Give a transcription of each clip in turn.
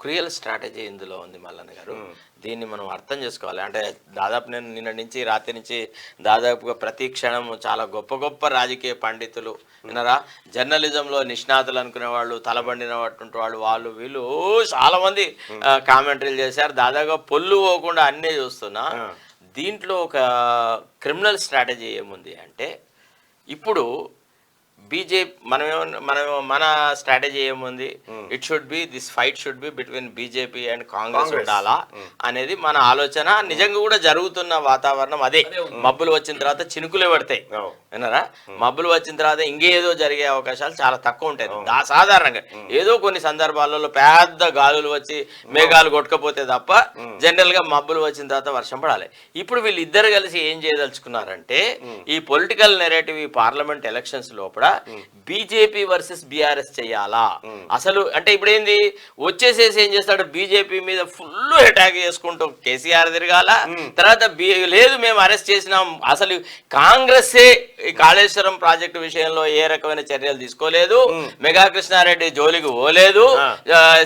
క్రియల్ strategy ఇందులో ఉంది మల్లన్న గారు. దీన్ని మనం అర్థం చేసుకోవాలి. అంటే దాదాపు నేను నిన్న నుంచి రాత్రి నుంచి దాదాపుగా ప్రతి క్షణం చాలా గొప్ప గొప్ప రాజకీయ పండితులు వినరా, జర్నలిజంలో నిష్ణాతులు అనుకునే వాళ్ళు, తలబండినటువంటి వాళ్ళు వీళ్ళు చాలామంది కామెంటరీలు చేశారు. దాదాపుగా పొల్లు పోకుండా అన్నీ చూస్తున్నా. దీంట్లో ఒక క్రిమినల్ స్ట్రాటజీ ఏముంది అంటే, ఇప్పుడు బీజేపీ మన స్ట్రాటజీ ఏముంది, it should be this fight should be between BJP and Congress ఉండాలా అనేది మన ఆలోచన. నిజంగా కూడా జరుగుతున్న వాతావరణం అదే. మబ్బులు వచ్చిన తర్వాత చినుకులే పడతాయి వినరా, మబ్బులు వచ్చిన తర్వాత ఇంకేదో జరిగే అవకాశాలు చాలా తక్కువ ఉంటాయి. సాధారణంగా ఏదో కొన్ని సందర్భాలలో పెద్ద గాలులు వచ్చి మేఘాలు కొట్టుకపోతే తప్ప జనరల్ గా మబ్బులు వచ్చిన తర్వాత వర్షం పడాలి. ఇప్పుడు వీళ్ళిద్దరు కలిసి ఏం చేయదలుచుకున్నారంటే, ఈ పొలిటికల్ నెరేటివ్ ఈ పార్లమెంట్ ఎలక్షన్స్ లోపల బీజేపీ వర్సెస్ బీఆర్ఎస్ చెయ్యాలా అసలు అంటే. ఇప్పుడు ఏంది, వచ్చేసేసి ఏం చేస్తాడు, బీజేపీ మీద ఫుల్ అటాక్ చేసుకుంటూ కేసీఆర్ తిరగాల. తర్వాత లేదు మేము అరెస్ట్ చేసినాం, అసలు కాంగ్రెస్సే ఈ కాళేశ్వరం ప్రాజెక్టు విషయంలో ఏ రకమైన చర్యలు తీసుకోలేదు, మెగా కృష్ణారెడ్డి జోలికి పోలేదు,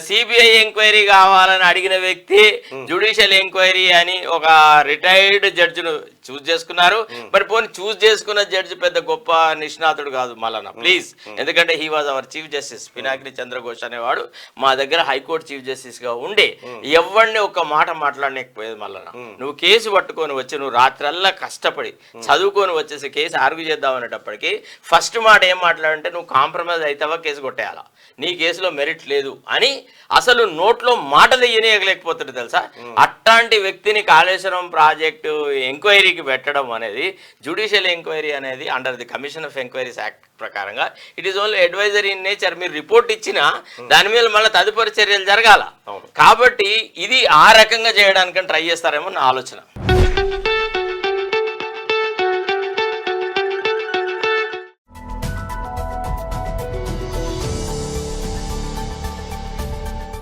సిబిఐ ఎంక్వైరీ కావాలని అడిగిన వ్యక్తి జ్యుడిషియల్ ఎంక్వైరీ అని ఒక రిటైర్డ్ జడ్జిను చూస్ చేసుకున్నారు. మరి పోనీ చూస్ చేసుకున్న జడ్జి పెద్ద గొప్ప నిష్ణాతుడు కాదు మల్లన్న, ప్లీజ్. ఎందుకంటే he was our chief justice. Pinakini Chandra Ghose అనేవాడు మా దగ్గర హైకోర్టు చీఫ్ జస్టిస్ గా ఉండే ఎవరిని ఒక మాట మాట్లాడలేకపోయేది మల్లన్న. నువ్వు కేసు పట్టుకొని వచ్చి నువ్వు రాత్రల్లా కష్టపడి చదువుకొని వచ్చేసి కేసు ఆర్గ్యూ చేద్దాం అనేటప్పటికీ ఫస్ట్ మాట ఏం మాట్లాడంటే, నువ్వు కాంప్రమైజ్ అవుతావా కేసు కొట్టేయాలా, నీ కేసులో మెరిట్ లేదు అని అసలు నోట్లో మాటలు ఇయలేకపోతుంది తెలుసా. అట్లాంటి వ్యక్తిని కాళేశ్వరం ప్రాజెక్టు ఎంక్వైరీకి పెట్టడం అనేది, జ్యుడిషియల్ ఎంక్వైరీ అనేది under the commission of enquiries act ప్రకారంగా it is only advisory in nature. మీరు రిపోర్ట్ ఇచ్చినా దాని మీద మళ్ళీ తదుపరి చర్యలు జరగాల. కాబట్టి ఇది ఆ రకంగా చేయడానికని ట్రై చేస్తారేమో నా ఆలోచన.